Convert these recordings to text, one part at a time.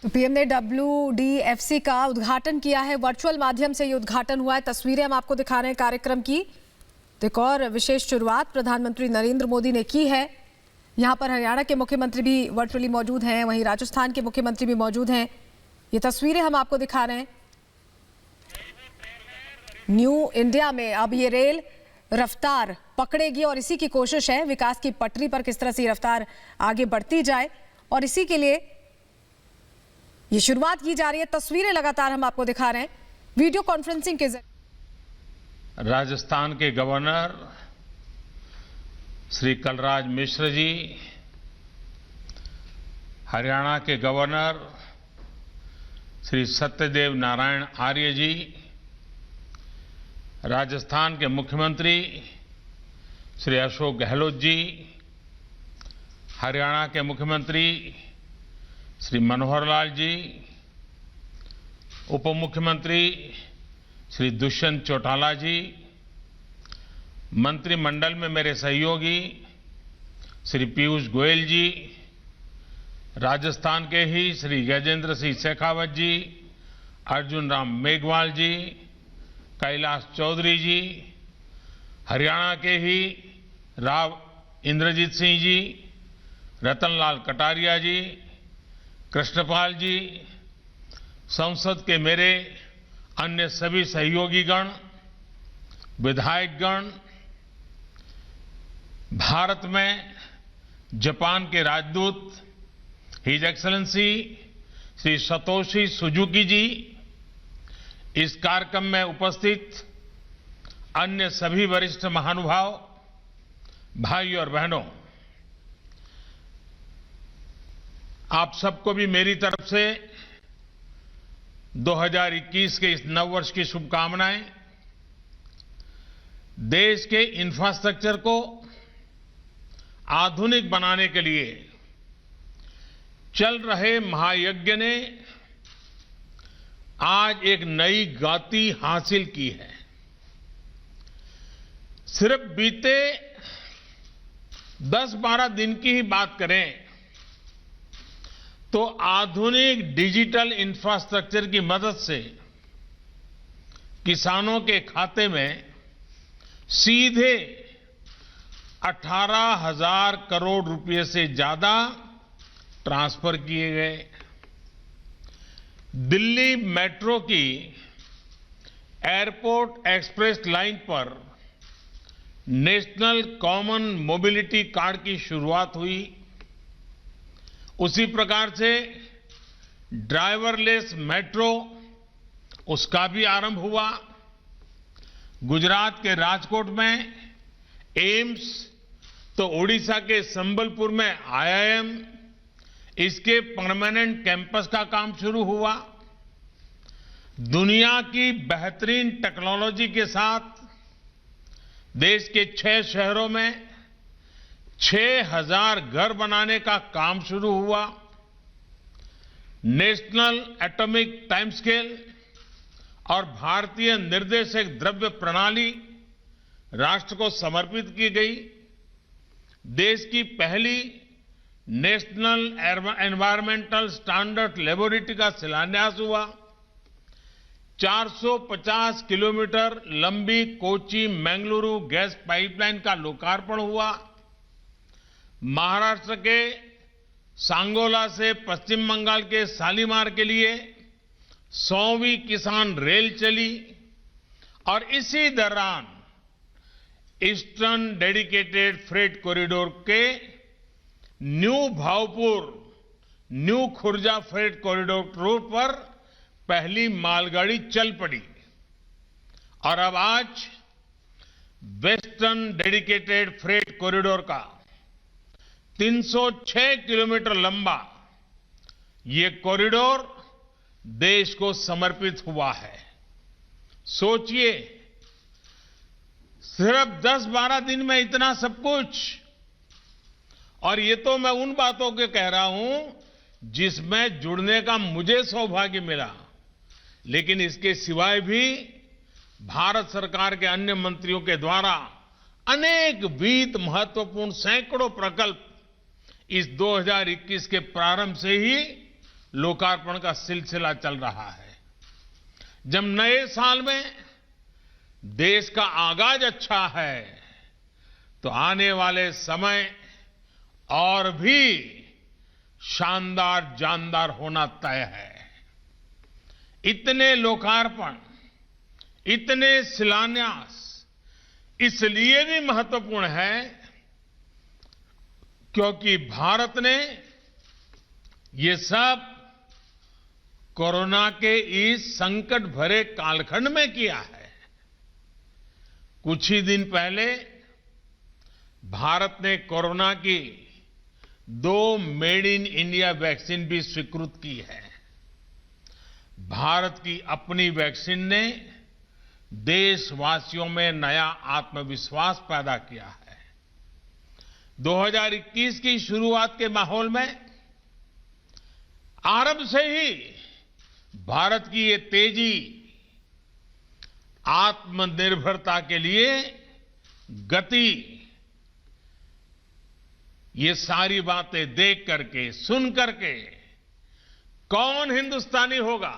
तो पीएम ने WDFC का उद्घाटन किया है। वर्चुअल माध्यम से ये उद्घाटन हुआ है। तस्वीरें हम आपको दिखा रहे हैं कार्यक्रम की। तो एक और विशेष शुरुआत प्रधानमंत्री नरेंद्र मोदी ने की है। यहाँ पर हरियाणा के मुख्यमंत्री भी वर्चुअली मौजूद हैं, वहीं राजस्थान के मुख्यमंत्री भी मौजूद हैं। ये तस्वीरें हम आपको दिखा रहे हैं। न्यू इंडिया में अब ये रेल रफ्तार पकड़ेगी और इसी की कोशिश है, विकास की पटरी पर किस तरह से रफ्तार आगे बढ़ती जाए, और इसी के लिए ये शुरुआत की जा रही है। तस्वीरें लगातार हम आपको दिखा रहे हैं वीडियो कॉन्फ्रेंसिंग के जरिए। राजस्थान के गवर्नर श्री कलराज मिश्र जी, हरियाणा के गवर्नर श्री सत्यदेव नारायण आर्य जी, राजस्थान के मुख्यमंत्री श्री अशोक गहलोत जी, हरियाणा के मुख्यमंत्री श्री मनोहर लाल जी, उप मुख्यमंत्री श्री दुष्यंत चौटाला जी, मंत्रिमंडल में मेरे सहयोगी श्री पीयूष गोयल जी, राजस्थान के ही श्री गजेंद्र सिंह शेखावत जी, अर्जुन राम मेघवाल जी, कैलाश चौधरी जी, हरियाणा के ही राव इंद्रजीत सिंह जी, रतनलाल कटारिया जी, कृष्णपाल जी, संसद के मेरे अन्य सभी सहयोगीगण, विधायकगण, भारत में जापान के राजदूत his excellency Shri Satoshi Suzuki ji, इस कार्यक्रम में उपस्थित अन्य सभी वरिष्ठ महानुभाव, भाई और बहनों, आप सबको भी मेरी तरफ से 2021 के इस नववर्ष की शुभकामनाएं। देश के इंफ्रास्ट्रक्चर को आधुनिक बनाने के लिए चल रहे महायज्ञ ने आज एक नई गति हासिल की है। सिर्फ बीते 10-12 दिन की ही बात करें तो आधुनिक डिजिटल इंफ्रास्ट्रक्चर की मदद से किसानों के खाते में सीधे 18,000 करोड़ रुपए से ज्यादा ट्रांसफर किए गए। दिल्ली मेट्रो की एयरपोर्ट एक्सप्रेस लाइन पर नेशनल कॉमन मोबिलिटी कार्ड की शुरुआत हुई। उसी प्रकार से ड्राइवरलेस मेट्रो, उसका भी आरंभ हुआ। गुजरात के राजकोट में एम्स, तो ओडिशा के संबलपुर में IIM, इसके परमानेंट कैंपस का काम शुरू हुआ। दुनिया की बेहतरीन टेक्नोलॉजी के साथ देश के 6 शहरों में 6,000 घर बनाने का काम शुरू हुआ। नेशनल एटॉमिक टाइम स्केल और भारतीय निर्देशक द्रव्य प्रणाली राष्ट्र को समर्पित की गई। देश की पहली नेशनल एनवायरमेंटल स्टैंडर्ड लेबोरेटरी का शिलान्यास हुआ। 450 किलोमीटर लंबी कोची मंगलुरु गैस पाइपलाइन का लोकार्पण हुआ। महाराष्ट्र के सांगोला से पश्चिम बंगाल के शालीमार के लिए 100वीं किसान रेल चली। और इसी दौरान ईस्टर्न डेडिकेटेड फ्रेट कॉरिडोर के new Bhaupur, new Khurja freight corridor route पर पहली मालगाड़ी चल पड़ी। और अब आज वेस्टर्न डेडिकेटेड फ्रेट कॉरिडोर का 306 किलोमीटर लंबा ये कॉरिडोर देश को समर्पित हुआ है। सोचिए, सिर्फ 10-12 दिन में इतना सब कुछ। और ये तो मैं उन बातों के कह रहा हूं जिसमें जुड़ने का मुझे सौभाग्य मिला, लेकिन इसके सिवाय भी भारत सरकार के अन्य मंत्रियों के द्वारा अनेक वित्त महत्वपूर्ण सैकड़ों प्रकल्प इस 2021 के प्रारंभ से ही लोकार्पण का सिलसिला चल रहा है। जब नए साल में देश का आगाज अच्छा है तो आने वाले समय और भी शानदार जानदार होना तय है। इतने लोकार्पण, इतने शिलान्यास इसलिए भी महत्वपूर्ण है क्योंकि भारत ने ये सब कोरोना के इस संकट भरे कालखंड में किया है। कुछ ही दिन पहले भारत ने कोरोना की 2 मेड इन इंडिया वैक्सीन भी स्वीकृत की है। भारत की अपनी वैक्सीन ने देशवासियों में नया आत्मविश्वास पैदा किया है। 2021 की शुरुआत के माहौल में आरंभ से ही भारत की ये तेजी आत्मनिर्भरता के लिए गति, ये सारी बातें देख करके, सुन करके कौन हिंदुस्तानी होगा,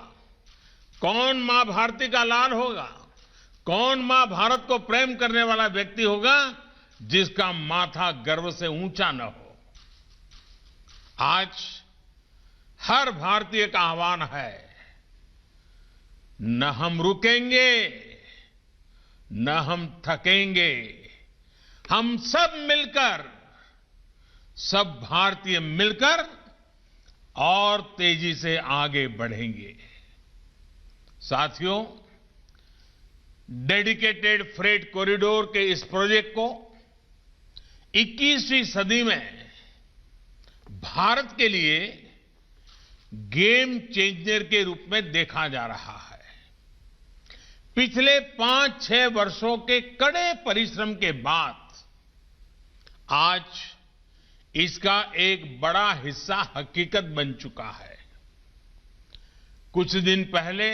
कौन मां भारती का लाल होगा, कौन मां भारत को प्रेम करने वाला व्यक्ति होगा जिसका माथा गर्व से ऊंचा न हो। आज हर भारतीय का आह्वान है, न हम रुकेंगे, न हम थकेंगे, हम सब मिलकर, सब भारतीय मिलकर और तेजी से आगे बढ़ेंगे। साथियों, डेडिकेटेड फ्रेट कॉरिडोर के इस प्रोजेक्ट को 21वीं सदी में भारत के लिए गेम चेंजर के रूप में देखा जा रहा है। पिछले 5-6 वर्षों के कड़े परिश्रम के बाद आज इसका एक बड़ा हिस्सा हकीकत बन चुका है। कुछ दिन पहले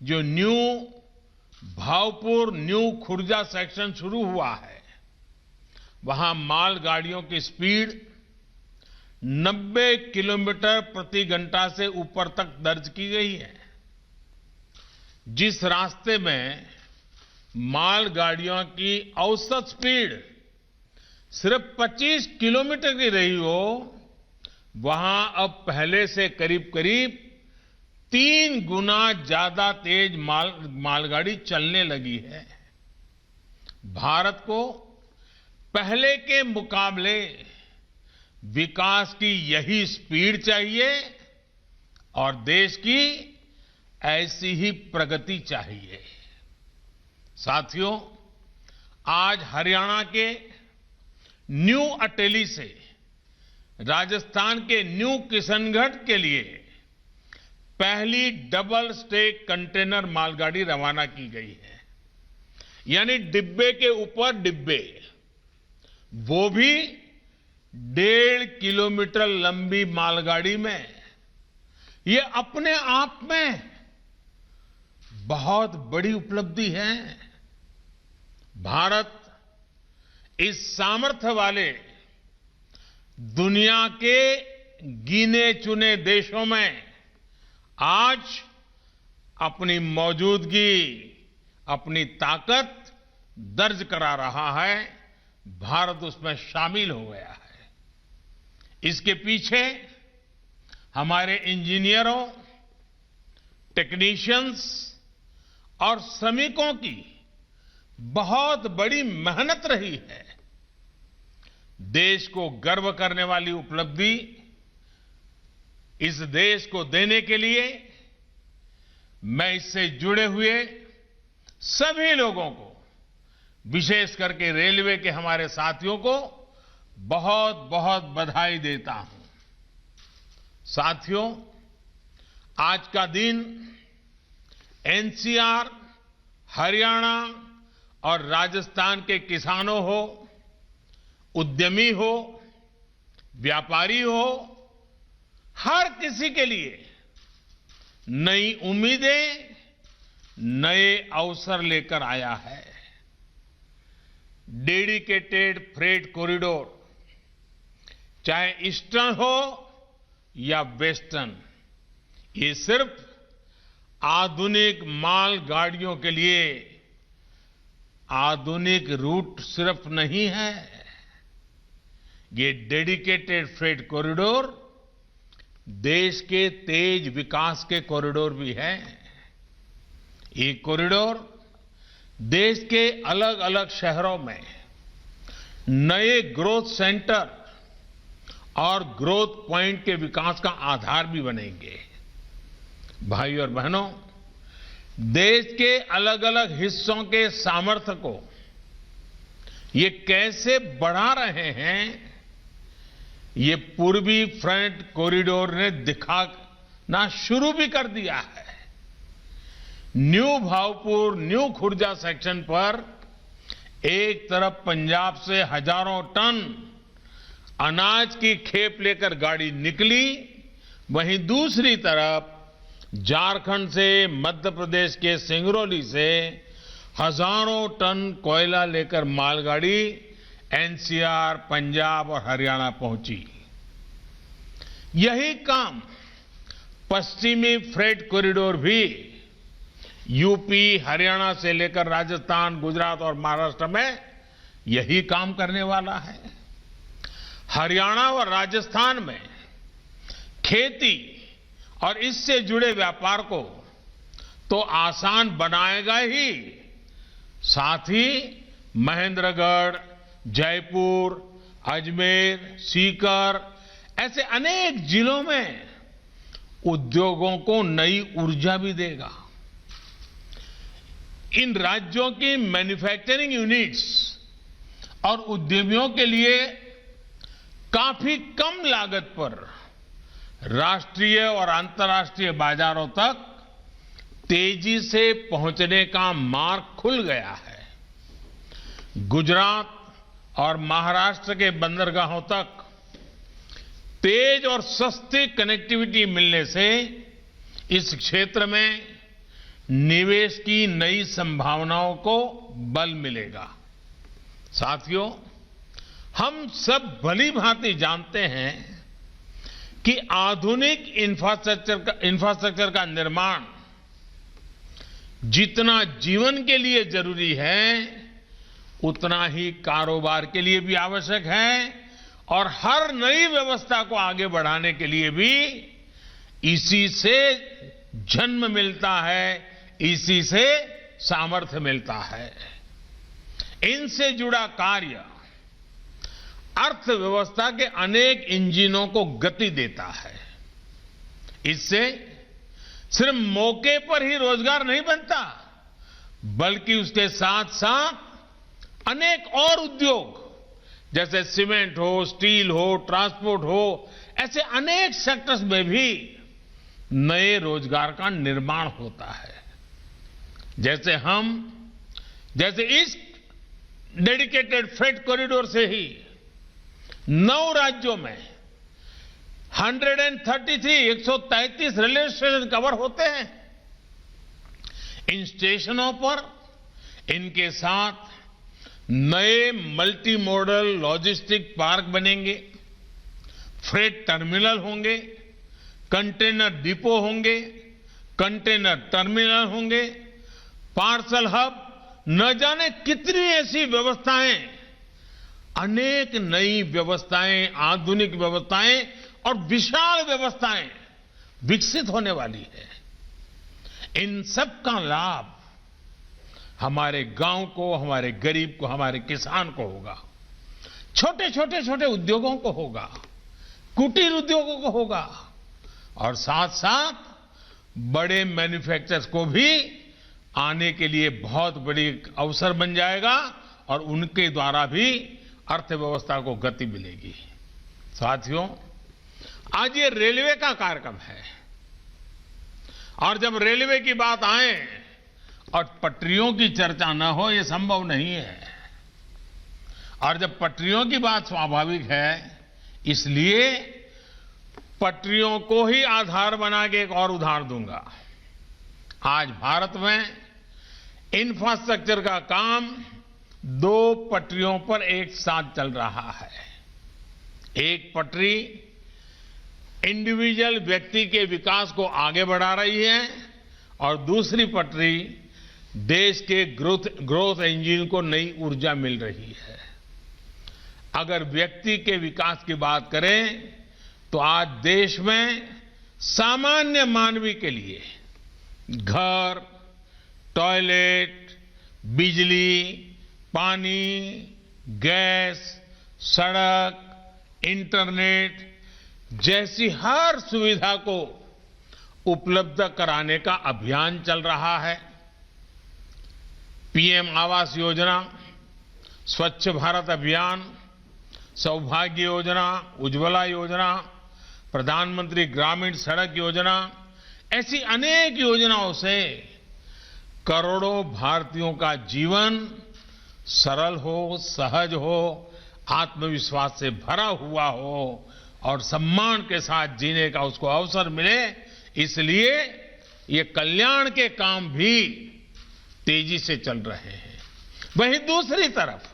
जो new Bhaupur new Khurja section शुरू हुआ है, वहां मालगाड़ियों की स्पीड 90 किलोमीटर प्रति घंटा से ऊपर तक दर्ज की गई है। जिस रास्ते में मालगाड़ियों की औसत स्पीड सिर्फ 25 किलोमीटर की रही हो, वहां अब पहले से करीब करीब 3 गुना ज्यादा तेज मालगाड़ी चलने लगी है। भारत को पहले के मुकाबले विकास की यही स्पीड चाहिए और देश की ऐसी ही प्रगति चाहिए। साथियों, आज हरियाणा के न्यू अटेली से राजस्थान के न्यू किशनगढ़ के लिए पहली डबल स्टेक कंटेनर मालगाड़ी रवाना की गई है। यानी डिब्बे के ऊपर डिब्बे, वो भी 1.5 किलोमीटर लंबी मालगाड़ी में। ये अपने आप में बहुत बड़ी उपलब्धि है। भारत इस सामर्थ्य वाले दुनिया के गिने चुने देशों में आज अपनी मौजूदगी, अपनी ताकत दर्ज करा रहा है। भारत उसमें शामिल हो गया है। इसके पीछे हमारे इंजीनियरों, टेक्नीशियंस और श्रमिकों की बहुत बड़ी मेहनत रही है। देश को गर्व करने वाली उपलब्धि इस देश को देने के लिए मैं इससे जुड़े हुए सभी लोगों को, विशेष करके रेलवे के हमारे साथियों को बहुत बहुत बधाई देता हूं। साथियों, आज का दिन एनसीआर, हरियाणा और राजस्थान के किसानों हो, उद्यमी हो, व्यापारी हो, हर किसी के लिए नई उम्मीदें, नए अवसर लेकर आया है। डेडिकेटेड फ्रेट कॉरिडोर चाहे ईस्टर्न हो या वेस्टर्न, ये सिर्फ आधुनिक माल गाड़ियों के लिए आधुनिक रूट सिर्फ नहीं है, ये डेडिकेटेड फ्रेट कॉरिडोर देश के तेज विकास के कॉरिडोर भी है। ये कॉरिडोर देश के अलग अलग शहरों में नए ग्रोथ सेंटर और ग्रोथ पॉइंट के विकास का आधार भी बनेंगे। भाई और बहनों, देश के अलग अलग हिस्सों के सामर्थ्य को ये कैसे बढ़ा रहे हैं, ये पूर्वी फ्रंट कॉरिडोर ने दिखाना शुरू भी कर दिया है। New Bhaupur, new Khurja section पर एक तरफ पंजाब से हजारों टन अनाज की खेप लेकर गाड़ी निकली, वहीं दूसरी तरफ झारखंड से, मध्य प्रदेश के सिंगरौली से हजारों टन कोयला लेकर मालगाड़ी एनसीआर, पंजाब और हरियाणा पहुंची। यही काम पश्चिमी फ्रेट कॉरिडोर भी यूपी, हरियाणा से लेकर राजस्थान, गुजरात और महाराष्ट्र में यही काम करने वाला है। हरियाणा और राजस्थान में खेती और इससे जुड़े व्यापार को तो आसान बनाएगा ही, साथ ही महेंद्रगढ़, जयपुर, अजमेर, सीकर ऐसे अनेक जिलों में उद्योगों को नई ऊर्जा भी देगा। इन राज्यों की मैन्युफैक्चरिंग यूनिट्स और उद्यमियों के लिए काफी कम लागत पर राष्ट्रीय और अंतर्राष्ट्रीय बाजारों तक तेजी से पहुंचने का मार्ग खुल गया है। गुजरात और महाराष्ट्र के बंदरगाहों तक तेज और सस्ती कनेक्टिविटी मिलने से इस क्षेत्र में निवेश की नई संभावनाओं को बल मिलेगा। साथियों, हम सब भली भांति जानते हैं कि आधुनिक इंफ्रास्ट्रक्चर का निर्माण जितना जीवन के लिए जरूरी है, उतना ही कारोबार के लिए भी आवश्यक है और हर नई व्यवस्था को आगे बढ़ाने के लिए भी इसी से जन्म मिलता है, इसी से सामर्थ्य मिलता है। इनसे जुड़ा कार्य अर्थव्यवस्था के अनेक इंजनों को गति देता है। इससे सिर्फ मौके पर ही रोजगार नहीं बनता, बल्कि उसके साथ साथ अनेक और उद्योग जैसे सीमेंट हो, स्टील हो, ट्रांसपोर्ट हो, ऐसे अनेक सेक्टर्स में भी नए रोजगार का निर्माण होता है। जैसे इस डेडिकेटेड फ्रेट कॉरिडोर से ही 9 राज्यों में 133 रेलवे स्टेशन कवर होते हैं। इन स्टेशनों पर इनके साथ नए मल्टी मॉडल लॉजिस्टिक पार्क बनेंगे, फ्रेट टर्मिनल होंगे, कंटेनर डिपो होंगे, कंटेनर टर्मिनल होंगे, पार्सल हब, न जाने कितनी ऐसी व्यवस्थाएं, अनेक नई व्यवस्थाएं, आधुनिक व्यवस्थाएं और विशाल व्यवस्थाएं विकसित होने वाली है। इन सब का लाभ हमारे गांव को, हमारे गरीब को, हमारे किसान को होगा, छोटे उद्योगों को होगा, कुटीर उद्योगों को होगा और साथ साथ बड़े मैन्युफैक्चरर्स को भी आने के लिए बहुत बड़ी अवसर बन जाएगा और उनके द्वारा भी अर्थव्यवस्था को गति मिलेगी। साथियों, आज ये रेलवे का कार्यक्रम है और जब रेलवे की बात आए और पटरियों की चर्चा न हो, ये संभव नहीं है। और जब पटरियों की बात स्वाभाविक है, इसलिए पटरियों को ही आधार बना के एक और उदाहरण दूंगा। आज भारत में इंफ्रास्ट्रक्चर का काम 2 पटरियों पर एक साथ चल रहा है। एक पटरी इंडिविजुअल व्यक्ति के विकास को आगे बढ़ा रही है और दूसरी पटरी देश के ग्रोथ इंजन को नई ऊर्जा मिल रही है। अगर व्यक्ति के विकास की बात करें तो आज देश में सामान्य मानवी के लिए घर, टॉयलेट, बिजली, पानी, गैस, सड़क, इंटरनेट जैसी हर सुविधा को उपलब्ध कराने का अभियान चल रहा है। पीएम आवास योजना, स्वच्छ भारत अभियान, सौभाग्य योजना, उज्ज्वला योजना, प्रधानमंत्री ग्रामीण सड़क योजना, ऐसी अनेक योजनाओं से करोड़ों भारतीयों का जीवन सरल हो, सहज हो, आत्मविश्वास से भरा हुआ हो और सम्मान के साथ जीने का उसको अवसर मिले, इसलिए ये कल्याण के काम भी तेजी से चल रहे हैं। वहीं दूसरी तरफ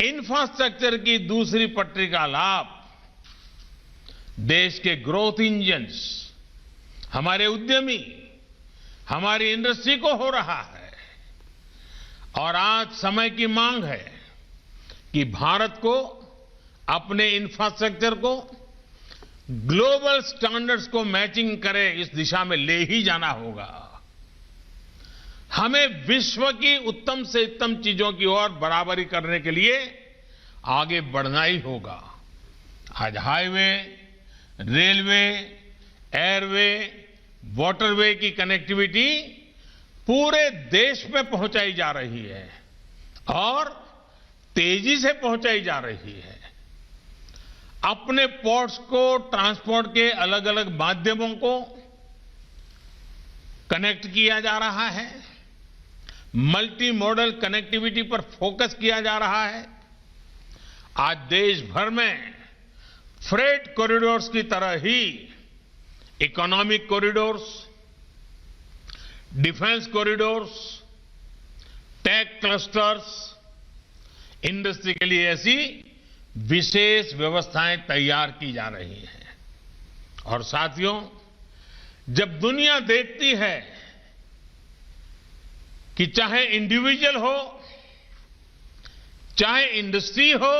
इंफ्रास्ट्रक्चर की दूसरी पटरी का लाभ देश के ग्रोथ इंजन्स, हमारे उद्यमी, हमारी इंडस्ट्री को हो रहा है। और आज समय की मांग है कि भारत को अपने इंफ्रास्ट्रक्चर को ग्लोबल स्टैंडर्ड्स को मैचिंग करे, इस दिशा में ले ही जाना होगा। हमें विश्व की उत्तम से उत्तम चीजों की ओर बराबरी करने के लिए आगे बढ़ना ही होगा। आज हाईवे, रेलवे, एयरवे, वाटरवे की कनेक्टिविटी पूरे देश में पहुंचाई जा रही है और तेजी से पहुंचाई जा रही है। अपने पोर्ट्स को, ट्रांसपोर्ट के अलग अलग माध्यमों को कनेक्ट किया जा रहा है, मल्टी मॉडल कनेक्टिविटी पर फोकस किया जा रहा है। आज देश भर में फ्रेट कॉरिडोर्स की तरह ही economic corridors, defence corridors, tech clusters, industry के लिए ऐसी विशेष व्यवस्थाएं तैयार की जा रही हैं। और साथियों, जब दुनिया देखती है कि चाहे इंडिविजुअल हो, चाहे इंडस्ट्री हो,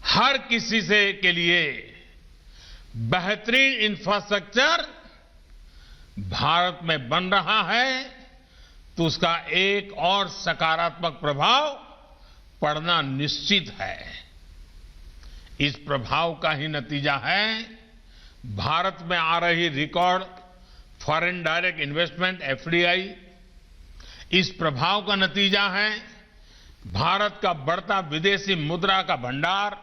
हर किसी से के लिए बेहतरीन इंफ्रास्ट्रक्चर भारत में बन रहा है, तो उसका एक और सकारात्मक प्रभाव पड़ना निश्चित है। इस प्रभाव का ही नतीजा है भारत में आ रही record foreign direct investment FDI. इस प्रभाव का नतीजा है भारत का बढ़ता विदेशी मुद्रा का भंडार।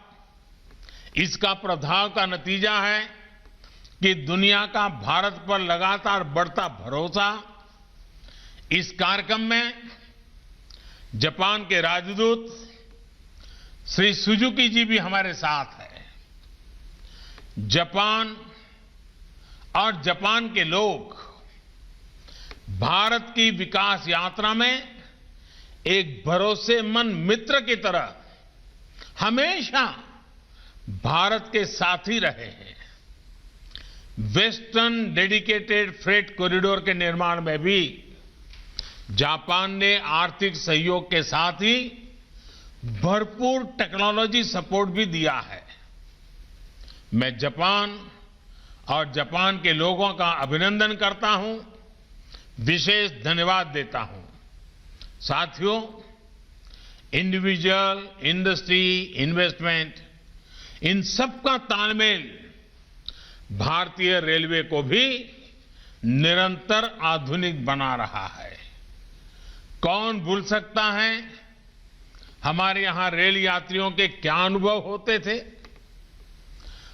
इसका प्रभाव का नतीजा है कि दुनिया का भारत पर लगातार बढ़ता भरोसा। इस कार्यक्रम में जापान के राजदूत श्री सुजुकी जी भी हमारे साथ हैं। जापान और जापान के लोग भारत की विकास यात्रा में एक भरोसेमंद मित्र की तरह हमेशा भारत के साथ ही रहे हैं। वेस्टर्न डेडिकेटेड फ्रेट कॉरिडोर के निर्माण में भी जापान ने आर्थिक सहयोग के साथ ही भरपूर टेक्नोलॉजी सपोर्ट भी दिया है। मैं जापान और जापान के लोगों का अभिनंदन करता हूं, विशेष धन्यवाद देता हूं। साथियों, इंडिविजुअल, इंडस्ट्री, इन्वेस्टमेंट, इन सबका तालमेल भारतीय रेलवे को भी निरंतर आधुनिक बना रहा है। कौन भूल सकता है हमारे यहां रेल यात्रियों के क्या अनुभव होते थे।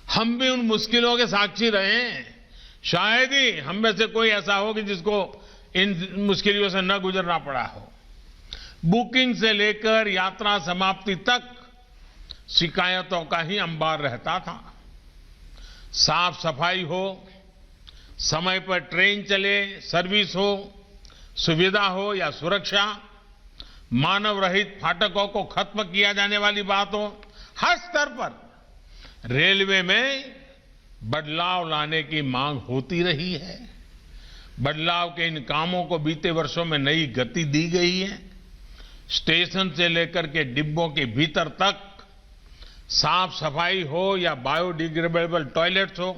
हम भी उन मुश्किलों के साक्षी रहे हैं। शायद ही हम में से कोई ऐसा हो कि जिसको इन मुश्किलों से न गुजरना पड़ा हो। बुकिंग से लेकर यात्रा समाप्ति तक शिकायतों का ही अंबार रहता था। साफ सफाई हो, समय पर ट्रेन चले, सर्विस हो, सुविधा हो या सुरक्षा, मानव रहित फाटकों को खत्म किया जाने वाली बात हो, हर स्तर पर रेलवे में बदलाव लाने की मांग होती रही है। बदलाव के इन कामों को बीते वर्षों में नई गति दी गई है। स्टेशन से लेकर के डिब्बों के भीतर तक साफ सफाई हो या बायोडिग्रेडेबल टॉयलेट्स हो,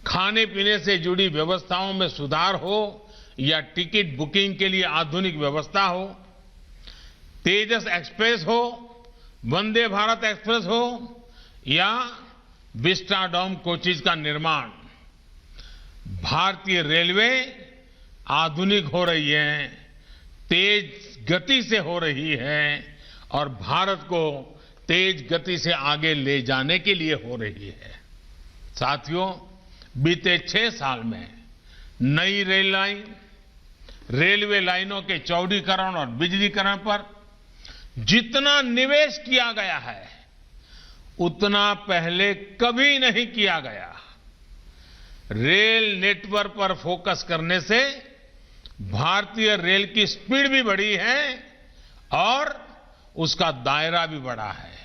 खाने पीने से जुड़ी व्यवस्थाओं में सुधार हो या टिकट बुकिंग के लिए आधुनिक व्यवस्था हो, तेजस एक्सप्रेस हो, वंदे भारत एक्सप्रेस हो या विस्टाडोम कोचेज का निर्माण, भारतीय रेलवे आधुनिक हो रही है, तेज गति से हो रही है और भारत को तेज गति से आगे ले जाने के लिए हो रही है। साथियों, बीते 6 साल में नई रेल लाइन, रेलवे लाइनों के चौड़ीकरण और बिजलीकरण पर जितना निवेश किया गया है उतना पहले कभी नहीं किया गया। रेल नेटवर्क पर फोकस करने से भारतीय रेल की स्पीड भी बढ़ी है और उसका दायरा भी बढ़ा है।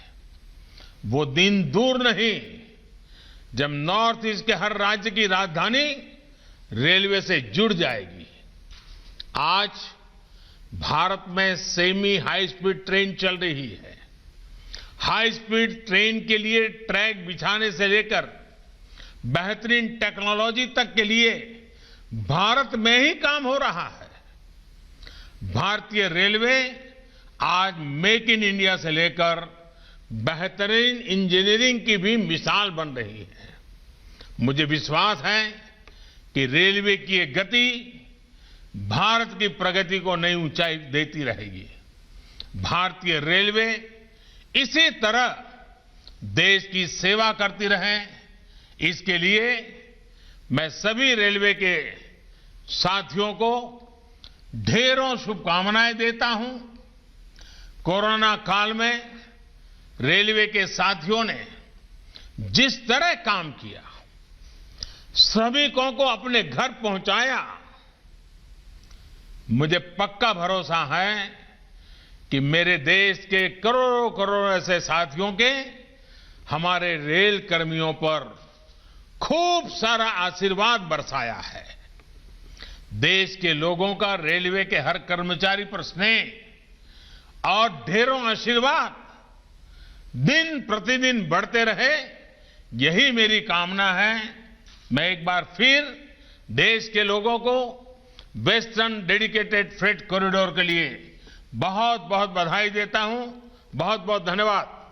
वो दिन दूर नहीं जब नॉर्थ ईस्ट के हर राज्य की राजधानी रेलवे से जुड़ जाएगी। आज भारत में सेमी हाई स्पीड ट्रेन चल रही है। हाई स्पीड ट्रेन के लिए ट्रैक बिछाने से लेकर बेहतरीन टेक्नोलॉजी तक के लिए भारत में ही काम हो रहा है। भारतीय रेलवे आज मेक इन इंडिया से लेकर बेहतरीन इंजीनियरिंग की भी मिसाल बन रही है। मुझे विश्वास है कि रेलवे की ये गति भारत की प्रगति को नई ऊंचाई देती रहेगी। भारतीय रेलवे इसी तरह देश की सेवा करती रहे, इसके लिए मैं सभी रेलवे के साथियों को ढेरों शुभकामनाएं देता हूं। कोरोना काल में रेलवे के साथियों ने जिस तरह काम किया, श्रमिकों को अपने घर पहुंचाया, मुझे पक्का भरोसा है कि मेरे देश के करोड़ों करोड़ों ऐसे साथियों के हमारे रेल कर्मियों पर खूब सारा आशीर्वाद बरसाया है। देश के लोगों का रेलवे के हर कर्मचारी पर स्नेह और ढेरों आशीर्वाद दिन प्रतिदिन बढ़ते रहे, यही मेरी कामना है। मैं एक बार फिर देश के लोगों को वेस्टर्न डेडिकेटेड फ्रेट कॉरिडोर के लिए बहुत बहुत बधाई देता हूं। बहुत बहुत धन्यवाद।